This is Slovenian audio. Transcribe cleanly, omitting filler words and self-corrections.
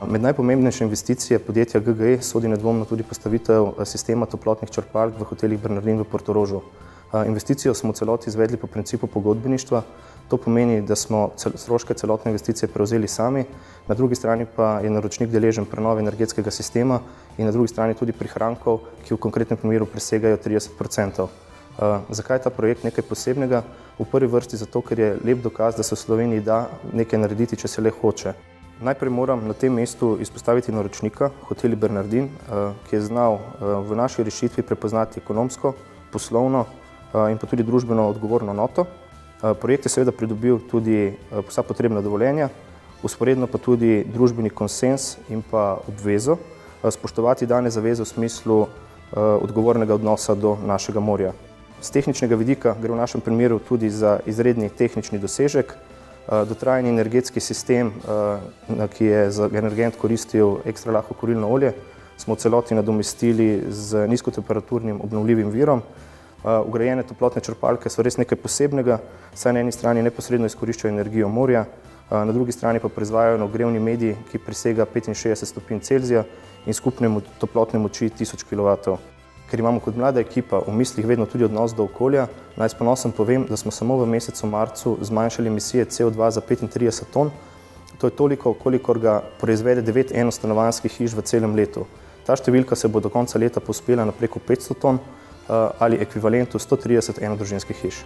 Med najpomembnejše investicije podjetja GGE sodi nedvomno tudi postavitev sistema toplotnih črpalk v hotelih Bernardin v Portorožu. Investicijo smo v celoti izvedli po principu pogodbeništva. To pomeni, da smo stroške celotne investicije prevzeli sami, na drugi strani pa je naročnik deležen prenove energetskega sistema in na drugi strani tudi prihrankov, ki v konkretnem primeru presegajo 30%. Zakaj je ta projekt nekaj posebnega? V prvi vrsti zato, ker je lep dokaz, da se v Sloveniji da nekaj narediti, če se le hoče. Najprej moram na tem mestu izpostaviti naročnika, hoteli Bernardin, ki je znal v naši rešitvi prepoznati ekonomsko, poslovno in pa tudi družbeno odgovorno noto. Projekt je seveda pridobil tudi vsa potrebna dovoljenja, vzporedno pa tudi družbeni konsens in pa obvezo spoštovati dane zaveze v smislu odgovornega odnosa do našega morja. Z tehničnega vidika gre v našem primeru tudi za izredni tehnični dosežek. Dotrajani energetski sistem, ki je za energent koristil ekstra lahko kurilno olje, smo v celoti nadomestili z nizkotemperaturnim obnovljivim virom. Vgrajene toplotne črpalke so res nekaj posebnega, saj na eni strani neposredno izkoriščajo energijo morja, na drugi strani pa proizvajajo ogrevni medij, ki presega 65 stopinj Celzija in skupne toplotne moči 1000 kW. Ker imamo kot mlada ekipa v mislih vedno tudi odnos do okolja, naj s ponosom povem, da smo samo v mesecu marcu zmanjšali emisije CO2 za 35 ton. To je toliko, kolikor ga proizvede 9 enostanovanjskih hiš v celem letu. Ta številka se bo do konca leta povzpela na preko 500 ton ali ekvivalentu 130 enodružinskih hiš.